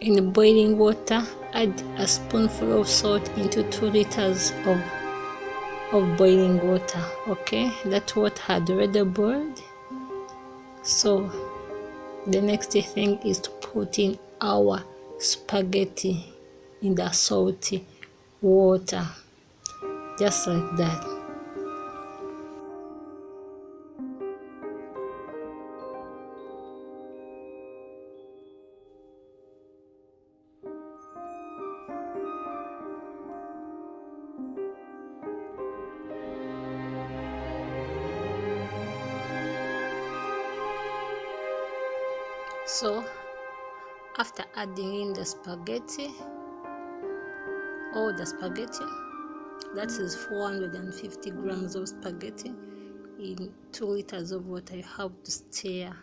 In boiling water, add a spoonful of salt into 2 liters of boiling water. Okay, that water had already boiled. So the next thing is to put in our spaghetti in the salty water, just like that. So after adding in the spaghetti, that is 450 grams of spaghetti in 2 liters of water, you have to stir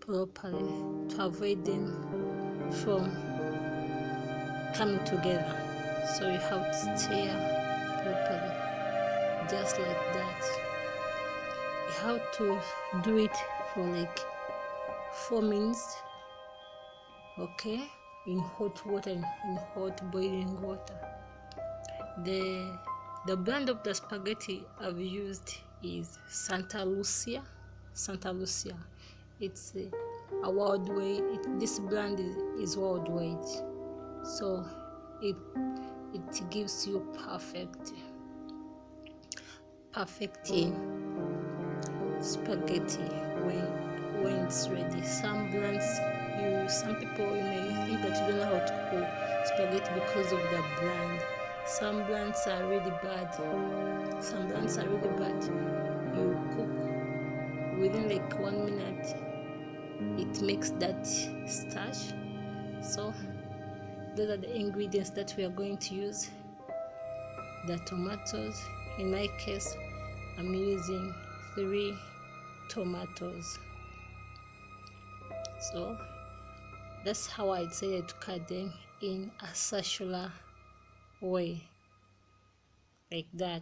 properly to avoid them from coming together. So you have to stir properly, just like that. You have to do it for like 4 minutes, okay, in hot water, in hot boiling water. The brand of the spaghetti I've used is Santa Lucia. It's a worldwide. This brand is worldwide, so it gives you perfect spaghetti when it's ready. Some people may think that you don't know how to cook spaghetti because of the brand. Some brands are really bad. You cook within like 1 minute, it makes that starch. So those are the ingredients that we are going to use. The tomatoes, in my case I'm using 3 tomatoes. So that's how I decided to cut them in a circular way, like that.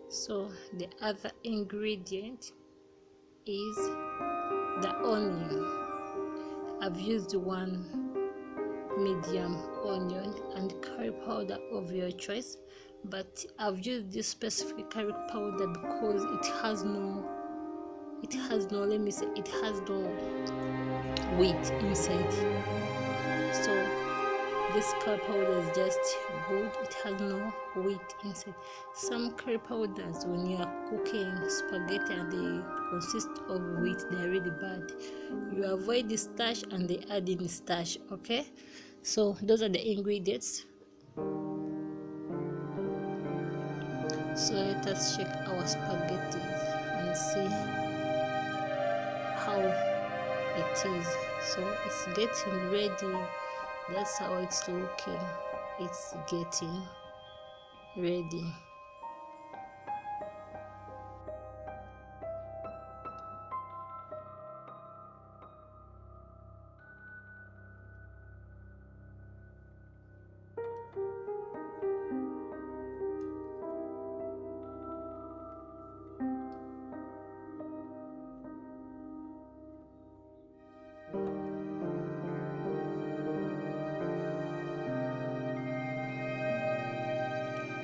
So the other ingredient is the onion. I've used 1 medium onion and curry powder of your choice, but I've used this specific curry powder because it has no weight inside. So this curry powder is just good, it has no weight inside. Some curry powders, when you are cooking spaghetti and they consist of weight, they're really bad. You avoid the starch and they add in starch. Okay, so those are the ingredients. So let us check our spaghetti and see how it is. So it's getting ready. That's how it's looking. It's getting ready.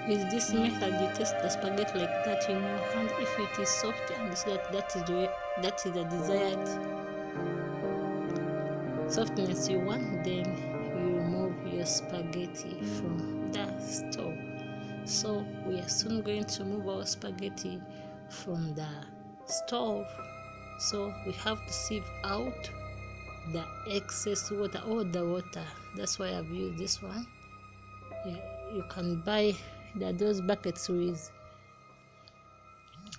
With this method, you test the spaghetti like that in your hand. If it is soft and so that is the desired softness you want, then you remove your spaghetti from the stove. So we are soon going to remove our spaghetti from the stove. So we have to sieve out the excess water, all the water. That's why I've used this one. Yeah, you can buy those buckets with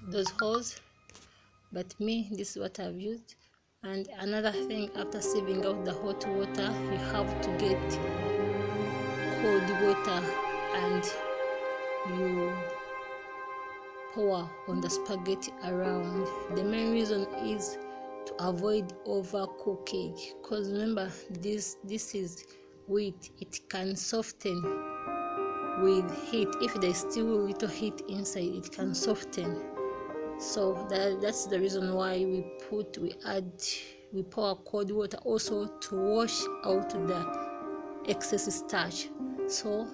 those holes, but me, this is what I've used. And another thing, after sieving out the hot water, you have to get cold water and you pour on the spaghetti around. The main reason is to avoid overcooking, because remember this is wheat. It can soften with heat. If there's still a little heat inside, it can soften. So that's the reason why we pour cold water also to wash out the excess starch. So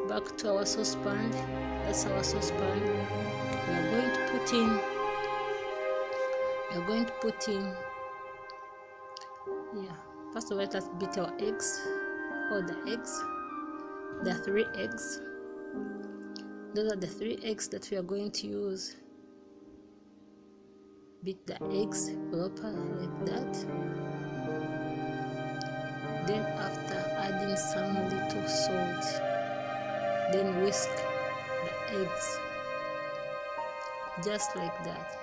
back to our saucepan. That's our saucepan. We are going to put in first of all, let us beat our eggs, all the eggs, the 3 eggs. Those are the 3 eggs that we are going to use. Beat the eggs properly like that. Then after adding some little salt, then whisk the eggs just like that.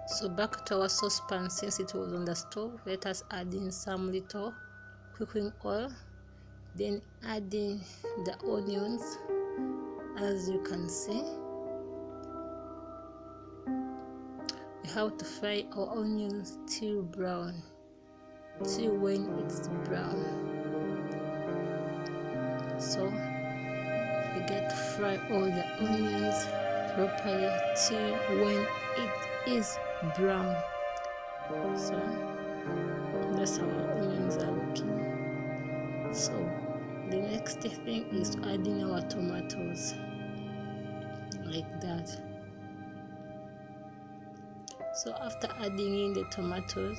So back to our saucepan. Since it was on the stove, let us add in some little cooking oil, then adding the onions. As you can see, we have to fry our onions till brown, till when it's brown. So we get to fry all the onions properly till when it is brown. So that's how our onions are looking. So the next thing is adding our tomatoes like that. So after adding in the tomatoes,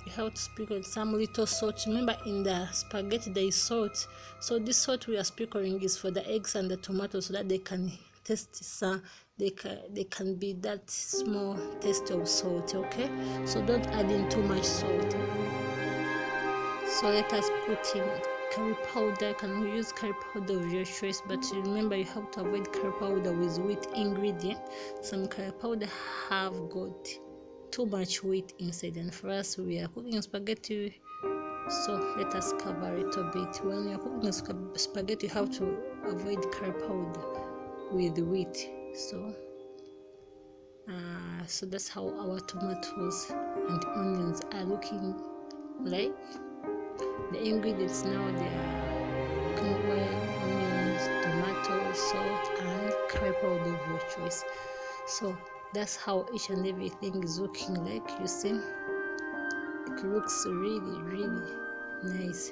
you have to sprinkle some little salt. Remember, in the spaghetti there is salt, so this salt we are sprinkling is for the eggs and the tomatoes, so that they can taste some, they can be that small taste of salt. Okay, so don't add in too much salt. So let us put in curry powder. You can use curry powder of your choice, but remember you have to avoid curry powder with wheat ingredient. Some curry powder have got too much wheat inside, and for us we are cooking spaghetti, so let us cover it a bit. When you're cooking spaghetti, you have to avoid curry powder with wheat. So that's how our tomatoes and onions are looking like. The ingredients now, they are cooking oil, onions, tomatoes, salt, and curry powder of your choice. So that's how each and everything is looking like. You see, it looks really nice.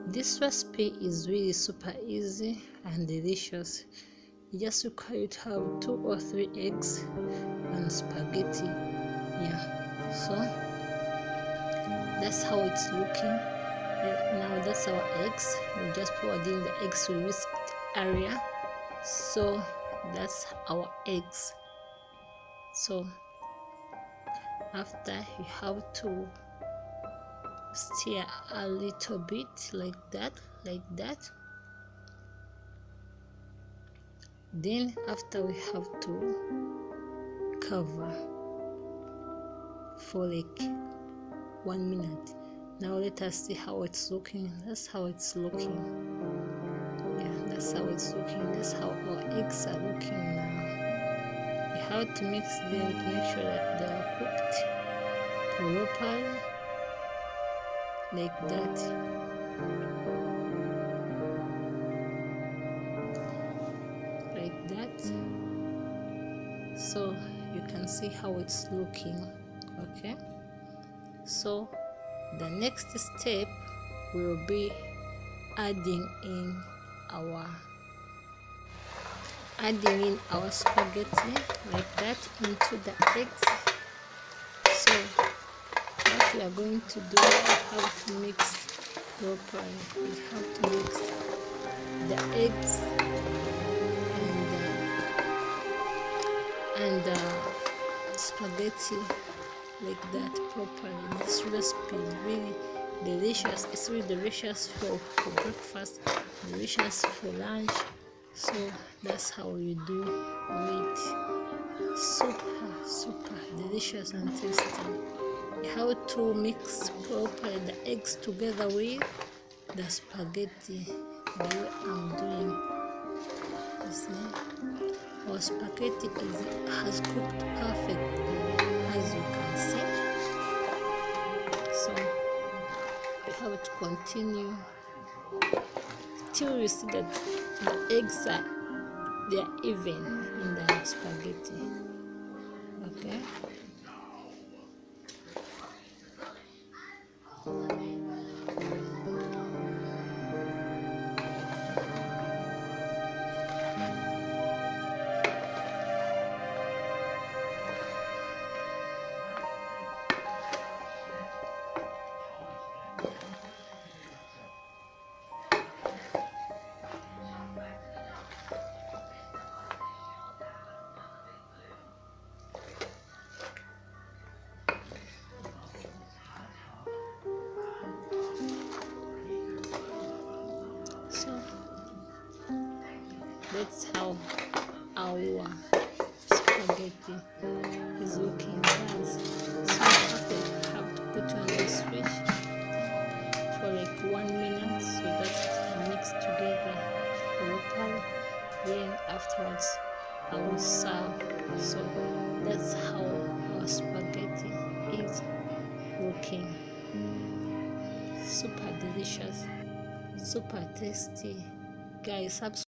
This recipe is really super easy and delicious. You just require to have 2 or 3 eggs and spaghetti. So that's how it's looking. Now that's our eggs. We just poured in the eggs to whisked area. So that's our eggs. So after, you have to stir a little bit like that. Then after, we have to cover for like 1 minute. Now let us see how it's looking. That's how it's looking. That's how it's looking. That's how our eggs are looking now. You have to mix them to make sure that they are cooked properly like that. Like that. So you can see how it's looking. Okay, so the next step will be adding in our spaghetti like that into the eggs. So what we are going to do, we have to mix properly. We have to mix the eggs and the spaghetti like that properly. This recipe is really delicious. It's really delicious for breakfast, delicious for lunch. So that's how you do it. Super delicious and tasty. You have to mix properly the eggs together with the spaghetti the way I'm doing. You see, our spaghetti has cooked perfectly, as you can see. So we have to continue till you see that the eggs they are even in the spaghetti. Okay. So that's how our spaghetti is looking, guys. So after you have to put on the switch for like 1 minute so that it can mix together properly. Then afterwards I will serve. So that's how our spaghetti is looking. Super delicious, super tasty, guys.